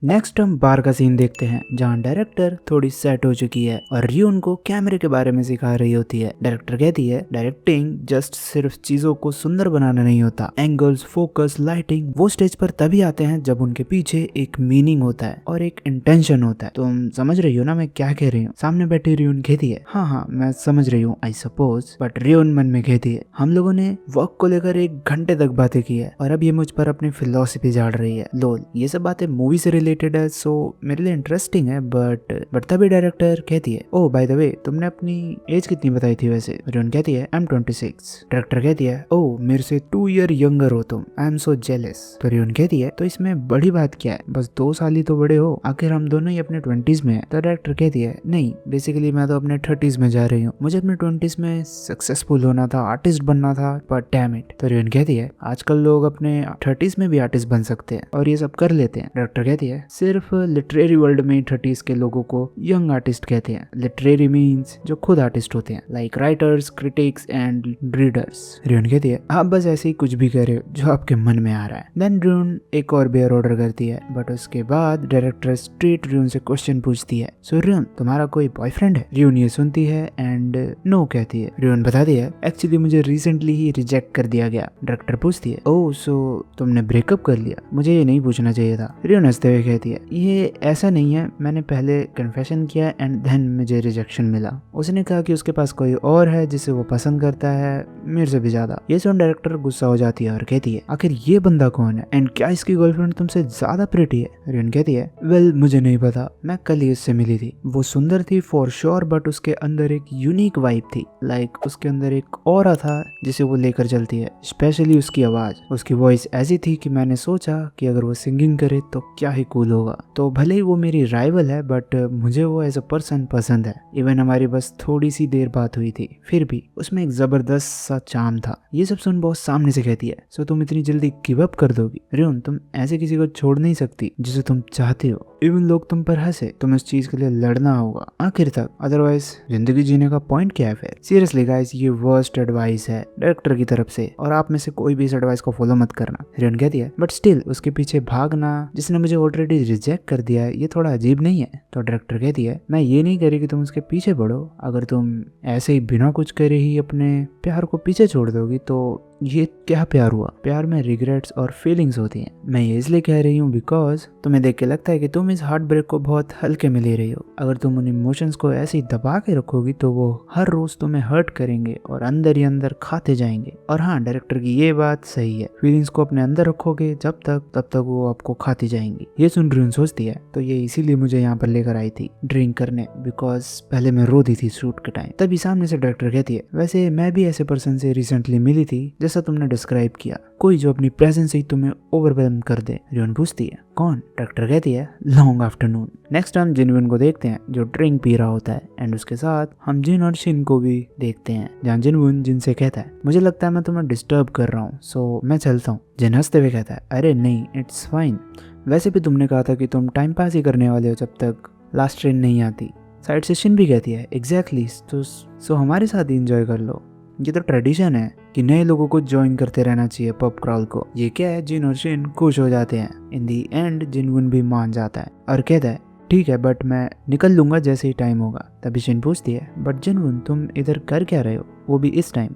Next हम बार का scene देखते हैं जहाँ डायरेक्टर थोड़ी सेट हो चुकी है और रियोन को कैमरे के बारे में सिखा रही होती है। डायरेक्टर कहती है डायरेक्टिंग जस्ट सिर्फ चीजों को सुंदर बनाना नहीं होता, एंगल्स, फोकस, लाइटिंग वो स्टेज पर तभी आते हैं जब उनके पीछे एक मीनिंग होता है और एक इंटेंशन होता है। तुम समझ रही हो ना मैं क्या कह रही हूँ? सामने बैठी रियोन कहती है हाँ मैं समझ रही हूँ आई सपोज। बट रियोन मन में कहती है हम लोगों ने वर्क को लेकर 1 घंटे तक बातें की है और अब ये मुझ पर अपनी फिलोसफी झाड़ रही है। लोल ये सब बातें मूवी से रिलेटेड है सो मेरे लिए इंटरेस्टिंग है बट तभी डायरेक्टर कहती है ओह बाय द वे तुमने अपनी एज कितनी बताई थी वैसे? रियोन कहती है आई एम 26। डायरेक्टर कहती है ओह मेरे से 2 ईयर यंगर हो तुम, आई एम सो जेलस। तो रियोन कहती है तो इसमें बड़ी बात क्या है, बस 2 साल ही तो बड़े हो, आखिर हम दोनों ही अपने 20s में है। तो डायरेक्टर कहती है नहीं बेसिकली मैं तो अपने 30s में जा रही हूँ, मुझे अपने 20s में सक्सेसफुल होना था, आर्टिस्ट बनना था, बट डैम इट। तो रियोन कहती है आजकल लोग अपने 30s में भी आर्टिस्ट बन सकते हैं और ये सब कर लेते हैं। डायरेक्टर कहती है सिर्फ लिटरेरी वर्ल्ड में 30s के लोगों को यंग आर्टिस्ट कहते हैं। लिटरेरी मीन्स जो खुद आर्टिस्ट होते हैं like writers, critics and readers. Rayon कहती है आप बस ऐसे ही कुछ भी कह रहे हो जो आपके मन में आ रहा है। देन रियोन एक और बियर ऑर्डर करती है बट उसके बाद डायरेक्टर स्ट्रेट रियोन से क्वेश्चन पूछती है सो रियोन तुम्हारा कोई बॉयफ्रेंड है? रियोन ये सुनती है एंड नो कहती है। रियोन बताती है एक्चुअली मुझे रिसेंटली ही रिजेक्ट कर दिया गया। डायरेक्टर पूछती है ओह सो तुमने ब्रेकअप कर लिया, मुझे ये नहीं पूछना चाहिए था। रियोन हंसते हुए कहती है ये ऐसा नहीं है, मैंने पहले कन्फेशन किया एंड देन मुझे रिजेक्शन मिला। उसने कहा कि उसके पास कोई और है जिसे वो पसंद करता है मेरे से भी ज्यादा। ये सुन डायरेक्टर गुस्सा हो जाती है और कहती है आखिर ये बंदा कौन है एंड क्या इसकी गर्लफ्रेंड तुमसे ज्यादा प्रिटी है? रियोन कहती है वेल मुझे नहीं पता, मैं कल ही उससे मिली थी, वो सुंदर थी फॉर श्योर बट उसके अंदर एक यूनिक वाइब थी, लाइक उसके अंदर एक ऑरा था जिसे वो लेकर चलती है, स्पेशली उसकी आवाज। उसकी वॉइस ऐसी थी कि मैंने सोचा कि अगर वो सिंगिंग करे तो क्या ही कूल होगा। तो भले ही वो मेरी राइवल है बट मुझे वो एज अ पर्सन पसंद है। इवन हमारी बस थोड़ी सी देर बात हुई थी फिर भी उसमें एक जबरदस्त सा चार्म था। ये सब सुन बहुत सामने से कहती है सो तुम इतनी जल्दी गिव अप कर दोगी? रियोन तुम ऐसे किसी को छोड़ नहीं सकती जिसे तुम चाहते हो, इवन लोग तुम पर हंसे, तुम्हें उस चीज के लिए लड़ना होगा आखिर तक, अदरवाइज जिंदगी जीने का पॉइंट क्या है फिर? सीरियसली गाइस ये वर्स्ट एडवाइस है डायरेक्टर की तरफ से और आप में से कोई भी इस एडवाइस को फॉलो मत करना। रियोन कहती है बट स्टिल उसके पीछे भागना जिसने मुझे ऑलरेडी रिजेक्ट कर दिया है ये थोड़ा अजीब नहीं है? तो डायरेक्टर कहती है मैं ये नहीं कह रही कि तुम उसके पीछे बढ़ो, अगर तुम ऐसे ही बिना कुछ करे ही अपने प्यार को पीछे छोड़ दोगी तो ये क्या प्यार हुआ? प्यार में रिग्रेट्स और फीलिंग्स होती हैं। मैं ये इसलिए कह रही हूँ बिकॉज तुम्हें देख के लगता है कि तुम इस हार्ट ब्रेक को बहुत हल्के में ले रही हो। अगर तुम उन इमोशंस को ऐसे ही दबा के रखोगी तो वो हर रोज तुम्हें हर्ट करेंगे और अंदर ही अंदर खाते जाएंगे। और हाँ डायरेक्टर की ये बात सही है, फीलिंग्स को अपने अंदर रखोगे जब तब तक वो आपको खाती जाएंगी। ये सुन रियोन सोचती है तो ये इसीलिए मुझे यहाँ पर लेकर आई थी ड्रिंक करने, बिकॉज पहले मैं रो दी थी शूट के टाइम। तभी सामने से डायरेक्टर कहती है वैसे मैं भी ऐसे पर्सन से रिसेंटली मिली थी जैसा तुमने डिस्क्राइब किया, कोई जो अपनी प्रेजेंस से ही तुम्हें ओवरवेलम कर दे। रियोन पूछती है कौन? डायरेक्टर कहती है लॉन्ग आफ्टरनून। नेक्स्ट हम जिनवन को देखते हैं जो ड्रिंक पी रहा होता है एंड उसके साथ हम जिन और शिन को भी देखते हैं जहाँ जिनवन जिन से कहता है मुझे लगता है मैं तुम्हें डिस्टर्ब कर रहा हूँ सो मैं चलता हूँ। जिन हंसते हुए कहता है अरे नहीं इट्स फाइन, वैसे भी तुमने कहा था कि तुम टाइम पास ही करने वाले हो जब तक लास्ट ट्रेन नहीं आती। साइड से शिन भी कहती है एग्जैक्टली तो सो हमारे साथ ही इंजॉय कर लो, ये तो ट्रेडिशन है कि नए लोगों को ज्वाइन करते रहना चाहिए पब क्रॉल को। ये क्या है जिन और शिन खुश हो जाते हैं। इन दी एंड जिनवन भी मान जाता है और कहता है ठीक है बट मैं निकल लूंगा जैसे ही टाइम होगा। तभी शिन पूछती है बट जिनवन तुम इधर कर क्या रहे हो, वो भी इस टाइम?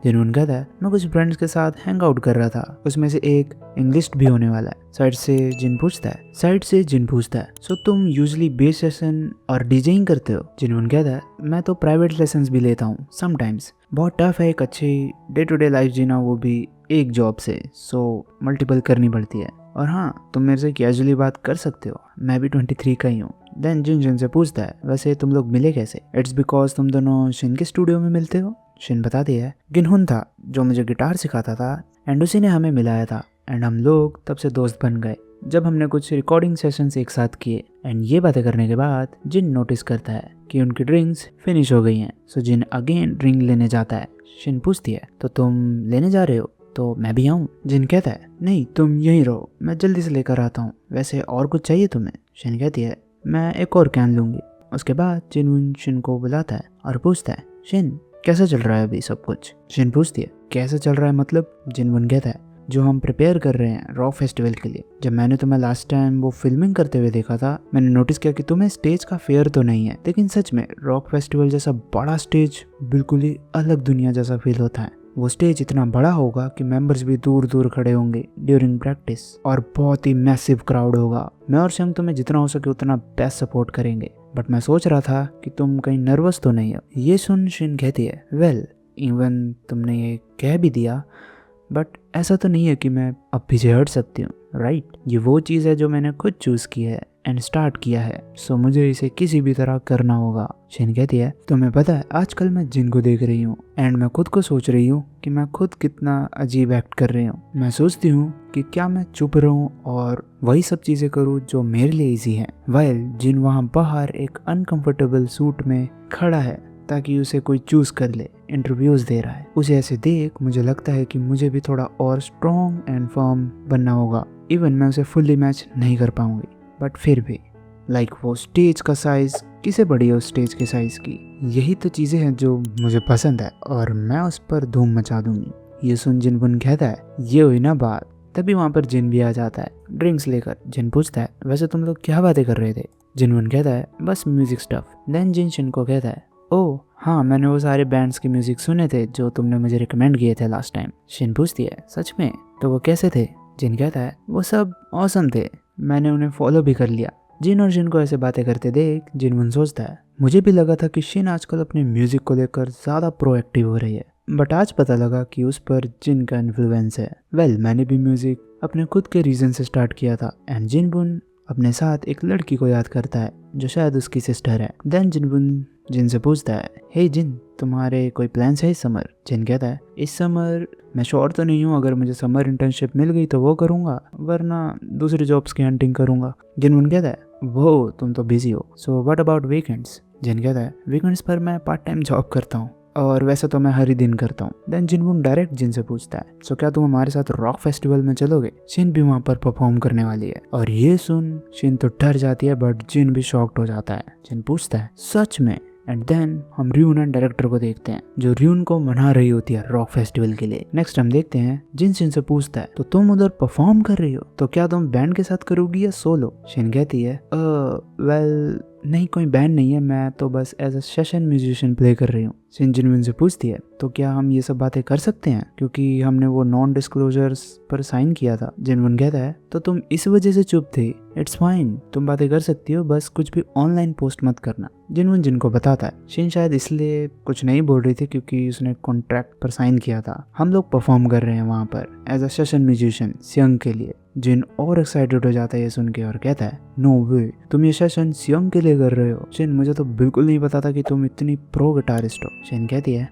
जिनवन कहता है मैं कुछ फ्रेंड्स के साथ हैंग आउट कर रहा था, उसमें से एक इंग्लिश भी होने वाला है। साइड से जिन पूछता है सो तुम यूजली बेस सेशन और डीजेइंग करते हो? जिनवन कहता है मैं तो प्राइवेट लेसन्स भी लेता हूँ समटाइम्स, बहुत टफ है एक अच्छी डे टू डे लाइफ जीना वो भी एक जॉब से, सो मल्टीपल करनी पड़ती है। और हाँ तुम मेरे से कैजुअली बात कर सकते हो, मैं भी 23 का ही हूँ। देन जिन से पूछता है वैसे तुम लोग मिले कैसे? इट्स बिकॉज तुम दोनों शिन के स्टूडियो में मिलते हो। शिन बताती है गिनहुन था जो मुझे गिटार सिखाता था एंड उसी ने हमें मिलाया था एंड हम लोग तब से दोस्त बन गए जब हमने कुछ रिकॉर्डिंग सेशंस एक साथ किए। एंड ये बातें करने के बाद जिन नोटिस करता है कि उनकी ड्रिंक्स फिनिश हो गई हैं सो जिन अगेन ड्रिंक लेने जाता है। शिन पूछती है तो तुम लेने जा रहे हो तो मैं भी आऊँ? जिन कहता है नहीं तुम यहीं रहो, मैं जल्दी से लेकर आता हूँ, वैसे और कुछ चाहिए तुम्हें? शिन कहती है मैं एक और कैन लूंगी। उसके बाद जिन शिन को बुलाता है और पूछता है शिन कैसा चल रहा है अभी सब कुछ? शिन पूछती है कैसा चल रहा है मतलब? जिनवन कहता है जो हम प्रिपेयर कर रहे हैं रॉक फेस्टिवल के लिए। जब मैंने तुम्हें लास्ट टाइम वो फिल्मिंग करते हुए देखा था, मैंने नोटिस किया कि तुम्हें स्टेज का फेयर तो नहीं है, लेकिन सच में रॉक फेस्टिवल जैसा बड़ा स्टेज बिल्कुल ही अलग दुनिया जैसा फील होता है। वो स्टेज इतना बड़ा होगा कि मेंबर्स भी दूर दूर खड़े होंगे ड्यूरिंग प्रैक्टिस, और बहुत ही मैसिव क्राउड होगा। मैं और शंक तुम्हें जितना हो सके उतना बेस्ट सपोर्ट करेंगे, बट मैं सोच रहा था कि तुम कहीं नर्वस तो नहीं हो। ये सुन शिन कहती है, वेल इवन तुमने ये कह भी दिया, बट ऐसा तो नहीं है कि मैं अब पीछे हट सकती हूँ, राइट? ये वो चीज़ है जो मैंने खुद चूज़ की है एंड स्टार्ट किया है, सो मुझे इसे किसी भी तरह करना होगा। शिन कहती है, तुम्हें पता है आजकल मैं जिन को देख रही हूँ एंड मैं खुद को सोच रही हूँ कि मैं खुद कितना अजीब एक्ट कर रही हूँ। मैं सोचती हूँ कि क्या मैं चुप रहूँ और वही सब चीज़ें करूँ जो मेरे लिए ईजी है, वाइल जिन वहाँ बाहर एक अनकंफर्टेबल सूट में खड़ा है ताकि उसे कोई चूज कर ले, इंटरव्यूज दे रहा है। उसे ऐसे देख मुझे लगता है कि मुझे भी थोड़ा और स्ट्रॉन्ग एंड फर्म बनना होगा। इवन मैं उसे फुल्ली मैच नहीं कर पाऊंगी, बट फिर भी वो स्टेज का साइज किसे बड़ी है उस स्टेज के साइज की। यही तो चीजें हैं जो मुझे पसंद है और मैं उस पर धूम मचा दूंगी। ये सुन जिनबुन कहता है, ये हुई ना बात। तभी वहाँ पर जिन भी आ जाता है ड्रिंक्स लेकर। जिन पूछता है, वैसे तुम लोग क्या बातें कर रहे थे? जिनबुन कहता है, बस म्यूजिक स्टफ। देन जिन शिन को कहता है, ओह हाँ, मैंने वो सारे बैंड्स के म्यूजिक सुने थे जो तुमने मुझे रिकमेंड किए थे लास्ट टाइम। शिन पूछती है, सच में? तो वो कैसे थे? जिन कहता है, वो सब ऑसम थे, मैंने उन्हें फॉलो भी कर लिया। जिन और शिन को ऐसे बातें करते देख जिनमुन सोचता है, मुझे भी लगा था कि शिन आजकल अपने म्यूजिक को लेकर ज़्यादा प्रोएक्टिव हो रही है, बट आज पता लगा कि उस पर जिन का इन्फ्लुएंस है। वेल मैंने भी म्यूजिक अपने खुद के रीजन से स्टार्ट किया था। एंड जिनबुन अपने साथ एक लड़की को याद करता है जो शायद उसकी सिस्टर है। देन जिनबुन जिन से पूछता है, हे जिन, तुम्हारे कोई प्लान्स है इस समर? जिन कहता है, इस समर मैं श्योर तो नहीं हूँ, अगर मुझे समर इंटर्नशिप मिल गई तो वो करूँगा, वरना दूसरी जॉब्स की हंटिंग करूँगा। जिनमुन कहता है, वो तुम तो बिजी हो, सो व्हाट अबाउट वीकेंड्स? जिन कहता है, वीकेंड्स पर मैं पार्ट टाइम जॉब करता हूँ और वैसे तो मैं हर ही दिन करता हूँ। देन जिनमुन डायरेक्ट जिन से पूछता है, सो क्या तुम हमारे साथ रॉक फेस्टिवल में चलोगे? शिन भी वहाँ पर परफॉर्म करने वाली है। और ये सुन शिन तो डर जाती है, बट जिन भी शॉक्ड हो जाता है। जिन पूछता है, सच में? एंड देन हम रियून एंड डायरेक्टर को देखते हैं जो रियून को मना रही होती है रॉक फेस्टिवल के लिए। नेक्स्ट हम देखते हैं जिन शिन से पूछता है, तो तुम उधर परफॉर्म कर रही हो, तो क्या तुम बैंड के साथ करोगी या सोलो? शिन कहती है, वेल नहीं, कोई बैंड नहीं है, मैं तो बस as a session musician play कर रही हूँ। शिन जिनविन से पूछती है, तो क्या हम ये सब बातें कर सकते हैं, क्योंकि हमने वो नॉन डिस्क्लोजर्स पर साइन किया था। जिनविन कहता है, तो तुम इस वजह से चुप थे? इट्स फाइन, तुम बातें कर सकती हो, बस कुछ भी ऑनलाइन पोस्ट मत करना। जिनविन जिनको बताता है, शिन शायद इसलिए कुछ नहीं बोल रही थी क्योंकि उसने कॉन्ट्रैक्ट पर साइन किया था। हम लोग परफॉर्म कर रहे हैं वहाँ पर एज अ सेशन म्यूजिशियन सियंग के लिए। जिन और एक्साइटेड हो जाता है ये सुन के और कहता है, नो वे, तुम ये सेशन सियंग के लिए कर रहे हो? शिन, मुझे तो बिल्कुल नहीं पता था कि तुम इतनी प्रो गिटारिस्ट हो। शिन कहती है,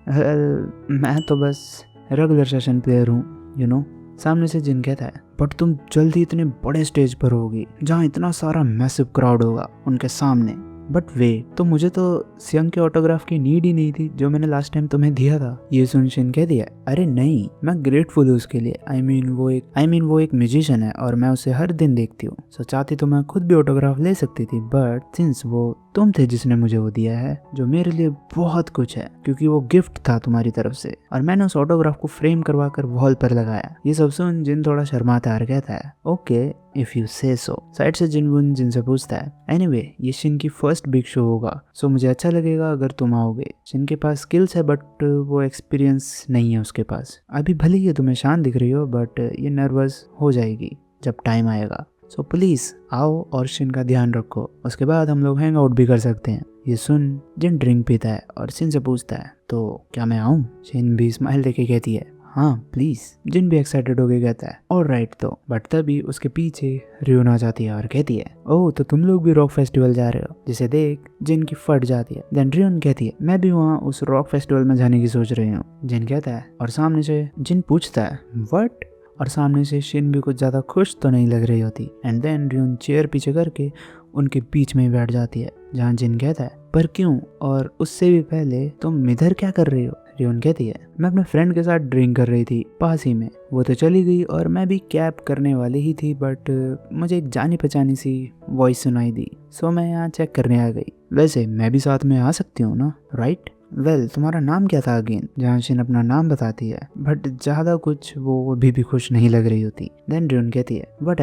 मैं तो बस रेगुलर सेशन प्लेयर हूँ, यू नो। सामने से जिन कहता है, बट तुम जल्दी इतने बड़े स्टेज पर होगी जहाँ इतना सारा मैसिव क्राउड होगा उनके सामने। बट वे, तो मुझे तो सियंग के ऑटोग्राफ की नीड ही नहीं थी जो मैंने लास्ट टाइम तुम्हें दिया था। ये सुन शिन कह दिया, अरे नहीं, मैं ग्रेटफुल हूँ उसके लिए। आई मीन वो एक म्यूजिशियन है और मैं उसे हर दिन देखती हूँ, सो चाहती तो मैं खुद भी ऑटोग्राफ ले सकती थी, बट सिंस वो तुम थे जिसने मुझे वो दिया है, जो मेरे लिए बहुत कुछ है, क्योंकि वो गिफ्ट था तुम्हारी तरफ से और मैंने उस ऑटोग्राफ को फ्रेम करवा कर वॉल पर लगाया। ये सब सुन जिन थोड़ा शर्माता है, कहता है, ओके इफ यू से सो। साइड से जिनबुन जिनसे पूछता है, एनीवे ये शिन की फर्स्ट बिग शो होगा, सो मुझे अच्छा लगेगा अगर तुम आओगे। शिन के पास स्किल्स है बट वो एक्सपीरियंस नहीं है उसके पास। अभी भले ही तुम्हें शांत दिख रही हो, बट ये नर्वस हो जाएगी जब टाइम आएगा, सो प्लीज आओ और शिन का ध्यान रखो, उसके बाद हम लोग हैंग आउट भी कर सकते हैं। ये सुन जिन ड्रिंक पीता है और शिन से पूछता है, तो क्या मैं आऊँ? शिन भी स्माइल देके कहती है, हाँ प्लीज। जिन भी एक्साइटेड होके कहता है, ऑलराइट तो। बट तभी उसके पीछे रियोन आ जाती है और कहती है, ओह तो तुम लोग भी रॉक फेस्टिवल जा रहे हो? जिसे देख जिन की फट जाती है। देन रियोन कहती है, मैं भी वहाँ उस रॉक फेस्टिवल में जाने की सोच रही हूँ। जिन कहता है और सामने से जिन पूछता है, व्हाट? और सामने से शिन भी कुछ ज्यादा खुश तो नहीं लग रही होती। एंड देन रियोन चेयर पीछे करके उनके बीच में बैठ जाती है, जहाँ जिन कहता है, पर क्यों? और उससे भी पहले तुम इधर क्या कर रही हो? रियोन कहती है, मैं अपने फ्रेंड के साथ ड्रिंक कर रही थी पास ही में, वो तो चली गई और मैं भी कैब करने वाली ही थी, बट मुझे एक जानी पहचानी सी वॉइस सुनाई दी, सो मैं यहाँ चेक करने आ गई। वैसे मैं भी साथ में आ सकती हूँ ना, राइट? वेल तुम्हारा नाम क्या था अगेन, जहाँ शिन अपना नाम बताती है बट ज्यादा कुछ वो अभी भी खुश नहीं लग रही होती। देन र्यून कहती है वट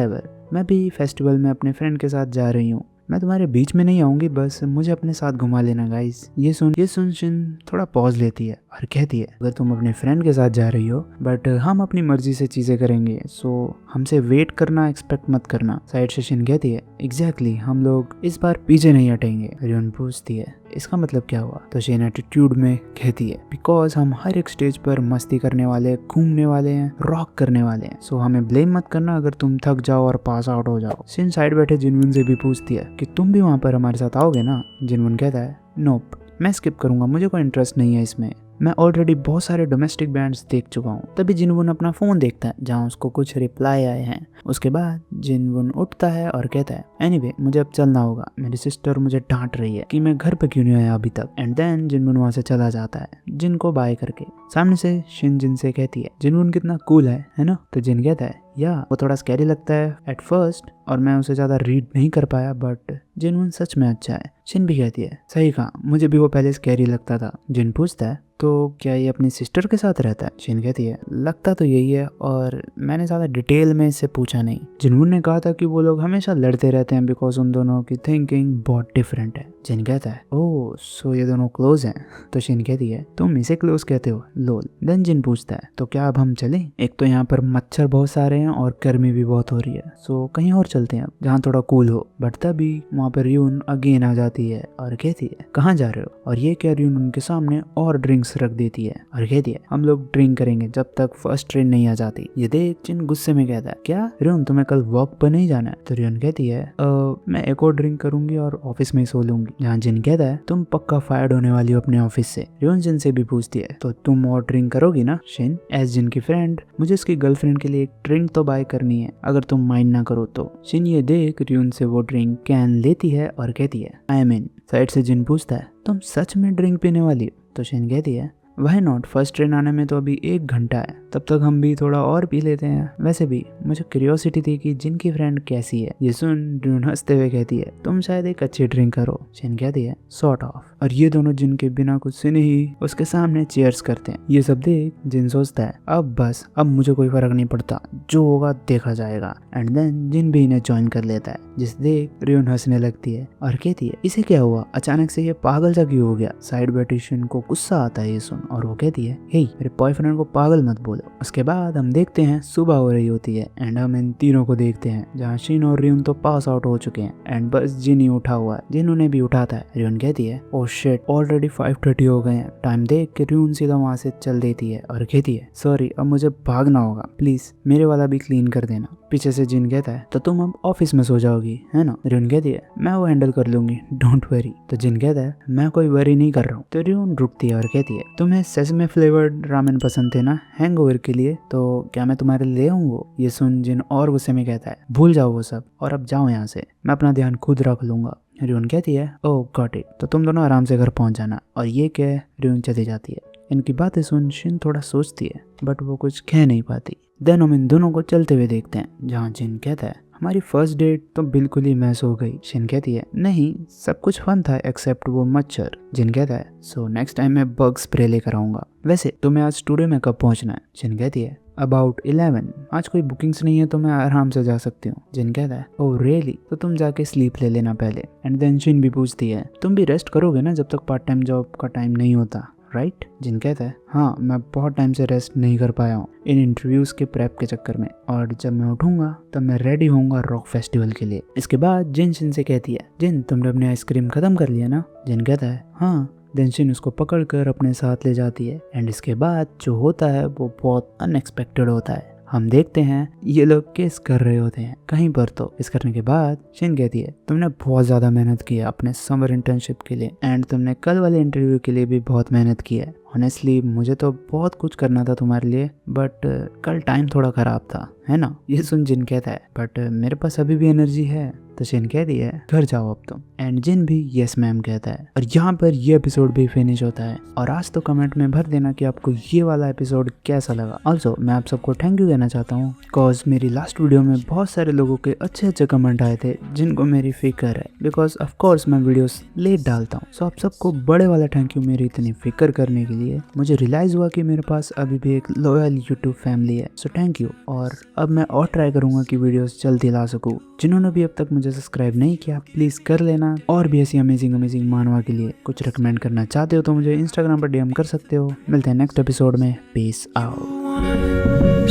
मैं भी फेस्टिवल में अपने फ्रेंड के साथ जा रही हूँ, मैं तुम्हारे बीच में नहीं आऊंगी, बस मुझे अपने साथ घुमा लेना गाइस। ये सुन शिन थोड़ा पॉज लेती है और कहती है अगर तुम अपने फ्रेंड के साथ जा रही हो बट हम अपनी मर्जी से चीजें करेंगे, सो हमसे वेट करना एक्सपेक्ट मत करना। साइड से शिन कहती है एग्जैक्टली हम लोग इस बार पीछे नहीं हटेंगे। र्यून पूछती है इसका मतलब क्या हुआ, तो शिन एटीट्यूड में कहती है बिकॉज हम हर एक स्टेज पर मस्ती करने वाले, घूमने वाले हैं, रॉक करने वाले हैं, सो हमें ब्लेम मत करना अगर तुम थक जाओ और पास आउट हो जाओ। शिन साइड बैठे जिनवुन से भी पूछती है कि तुम भी वहाँ पर हमारे साथ आओगे ना। जिनवुन कहता है नोप, मैं स्किप करूंगा, मुझे कोई इंटरेस्ट नहीं है इसमें, मैं ऑलरेडी बहुत सारे डोमेस्टिक बैंड्स देख चुका हूँ। तभी जिनवुन अपना फोन देखता है जहाँ उसको कुछ रिप्लाई आए हैं। उसके बाद जिनवुन उठता है और कहता है एनीवे मुझे अब चलना होगा, मेरी सिस्टर मुझे डांट रही है कि मैं घर पे क्यों नहीं आया अभी तक। एंड देन जिनवुन वहाँ से चला जाता है जिन को बाय करके। सामने से शिन जिन से कहती है जिनवुन कितना कूल है ना। तो जिन कहता है या वो थोड़ा स्कैरी लगता है एट फर्स्ट और मैं उसे ज्यादा रीड नहीं कर पाया बट जिनवुन सच में अच्छा है। शिन भी कहती है सही कहा, मुझे भी वो पहले स्कैरी लगता था। जिन पूछता है तो क्या ये अपनी सिस्टर के साथ रहता है। शिन कहती है लगता तो यही है और मैंने ज़्यादा डिटेल में इससे पूछा नहीं। जिनवुन ने कहा था कि वो लोग हमेशा लड़ते रहते हैं बिकॉज उन दोनों की थिंकिंग बहुत डिफरेंट है। जिन कहता है ओह सो ये दोनों क्लोज हैं। तो शिन कहती है तुम इसे क्लोज कहते हो लोल। देन जिन पूछता है तो क्या अब हम चलें, एक तो यहाँ पर मच्छर बहुत सारे हैं और गर्मी भी बहुत हो रही है, सो कहीं और चलते हैं जहाँ थोड़ा कूल हो। बट तभी वहाँ पर र्यून अगेन आ जाती है और कहती है कहाँ जा रहे हो, और ये क्या र्यून उनके सामने और ड्रिंक्स रख देती है और कहती है हम लोग ड्रिंक करेंगे जब तक फर्स्ट ट्रेन नहीं आ जाती। ये देख जिन गुस्से में कहता है क्या र्यून तुम्हें कल वॉक पर नहीं जाना है। तो र्यून कहती है मैं एक और ड्रिंक करूंगी और ऑफिस में ही सो लूंगी। जहाँ जिन कहता है तुम पक्का फायर्ड होने वाली हो अपने ऑफिस से। र्यून जिन से भी पूछती है तो तुम और ड्रिंक करोगी ना। शिन एज जिन की फ्रेंड मुझे उसकी गर्लफ्रेंड के लिए एक ड्रिंक तो बाय करनी है अगर तुम माइंड ना करो तो। शिन ये देख र्यून से वो ड्रिंक कैन लेती है और कहती है आई एम इन। साइड से जिन पूछता है तुम सच में ड्रिंक पीने वाली हो। तो शिन कहती है वाई नॉट, फर्स्ट ट्रेन आने में तो अभी 1 घंटा है, तब तक हम भी थोड़ा और पी लेते हैं। वैसे भी मुझे क्यूरियोसिटी थी कि जिन की फ्रेंड कैसी है। ये सुन ड्यून हंसते हुए कहती है तुम शायद एक अच्छी ड्रिंकर हो। शिन कहती है सॉर्ट ऑफ। और ये दोनों जिन के बिना कुछ सुने ही उसके सामने चीयर्स करते हैं। ये सब देख जिन सोचता है अब बस, अब मुझे कोई फर्क नहीं पड़ता, जो होगा देखा जाएगा। एंड देन जिन भी इन्हें ज्वाइन कर लेता है, जिस देख र्यून हंसने लगती है और कहती है इसे क्या हुआ, अचानक से ये पागल सा क्यों हो गया। साइड बैठी शिन को गुस्सा आता है ये सुन और वो कहती है हे मेरे बॉयफ्रेंड को पागल मत बोलो। उसके बाद हम देखते हैं सुबह हो रही होती है एंड हम इन तीनों को देखते हैं जहाँ शिन और र्यून तो पास आउट हो चुके हैं एंड बस जिन ही उठा हुआ है। जिन उन्हें भी उठाता है। र्यून कहती है ओ शिट ऑलरेडी 5:30 हो गए हैं। टाइम देख के र्यून सीधा वहाँ से चल देती है और कहती है सॉरी अब मुझे भागना होगा, प्लीज मेरे वाला भी क्लीन कर देना। पीछे से जिन कहता है तो तुम अब ऑफिस में सो जाओगी है ना। र्यून कहती है मैं वो हैंडल कर लूंगी डोंट वरी। तो जिन कहता है मैं कोई वरी नहीं कर रहा हूँ। तो र्यून रुकती है और कहती है तुम्हें सेसमे फ्लेवर्ड रामेन पसंद थे ना हैंगओवर के लिए, तो क्या मैं तुम्हारे लिए ले आऊँ वो। ये सुन जिन और गुस्से में कहता है भूल जाओ वो सब और अब जाओ यहाँ से, मैं अपना ध्यान खुद रख लूंगा। र्यून कहती है ओह गॉट इट, तो तुम दोनों आराम से घर पहुंच जाना। और ये कह र्यून चली जाती है। इनकी बातें सुन शिन थोड़ा सोचती है बट वो कुछ कह नहीं पाती। देन हम इन दोनों को चलते हुए देखते हैं जहाँ जिन कहता है हमारी फर्स्ट डेट तो बिल्कुल ही मैस हो गई। शिन कहती है नहीं सब कुछ फन था एक्सेप्ट वो मच्छर। जिन कहता है सो नेक्स्ट टाइम मैं बग स्प्रे लेकर आऊंगा। वैसे तुम्हें आज स्टूडियो में कब पहुंचना है। शिन कहती है अबाउट 11। आज कोई बुकिंग्स नहीं है तो मैं आराम से जा सकती हूँ। जिन कहता है ओह रियली, तो तुम जाके स्लीप ले लेना पहले। एंड देन शिन भी पूछती है तुम भी रेस्ट करोगे ना जब तक पार्ट टाइम जॉब का टाइम नहीं होता राइट। जिन कहता है हाँ मैं बहुत टाइम से रेस्ट नहीं कर पाया हूँ इन इंटरव्यूज के प्रेप के चक्कर में, और जब मैं उठूंगा तब मैं रेडी होऊंगा रॉक फेस्टिवल के लिए। इसके बाद जिन शिन से कहती है जिन तुमने अपनी आइसक्रीम खत्म कर लिया ना। जिन कहता है हाँ। देन शिन उसको पकड़कर अपने साथ ले जाती है एंड इसके बाद जो होता है वो बहुत अनएक्सपेक्टेड होता है। हम देखते हैं ये लोग किस कर रहे होते हैं कहीं पर। तो इस करने के बाद शिन कहती है तुमने बहुत ज़्यादा मेहनत की है अपने समर इंटर्नशिप के लिए एंड तुमने कल वाले इंटरव्यू के लिए भी बहुत मेहनत की है ऑनेस्टली मुझे तो बहुत कुछ करना था तुम्हारे लिए, बट कल टाइम थोड़ा खराब था, है ना। ये सुन जिन कहता है, बट मेरे पास अभी भी एनर्जी है। तो जिन कहती है घर जाओ अब तुम, एंड जिन भी यस मैम कहता है। और यहाँ पर ये एपिसोड भी फिनिश होता है। और आज तो कमेंट में भर देना कि आपको ये वाला एपिसोड कैसा लगा। ऑल्सो मैं आप सबको थैंक यू कहना चाहता हूँ, बिकॉज मेरी लास्ट वीडियो में बहुत सारे लोगों के अच्छे कमेंट आए थे जिनको मेरी फिक्र है, बिकॉज ऑफ कोर्स मैं वीडियोस लेट डालता हूँ। सो आप सबको बड़े वाला थैंक यू मेरी इतनी फिक्र करने के लिए। मुझे रियलाइज हुआ कि मेरे पास अभी भी एक लॉयल यूट्यूब फैमिली है, सो थैंक यू। और अब मैं और ट्राई करूंगा कि वीडियोस जल्दी ला सकूं। जिन्होंने भी अब तक मुझे सब्सक्राइब नहीं किया प्लीज कर लेना। और भी ऐसी अमेजिंग मानवा के लिए कुछ रिकमेंड करना चाहते हो तो मुझे इंस्टाग्राम पर डीएम कर सकते हो। मिलते हैं नेक्स्ट एपिसोड में। Peace out.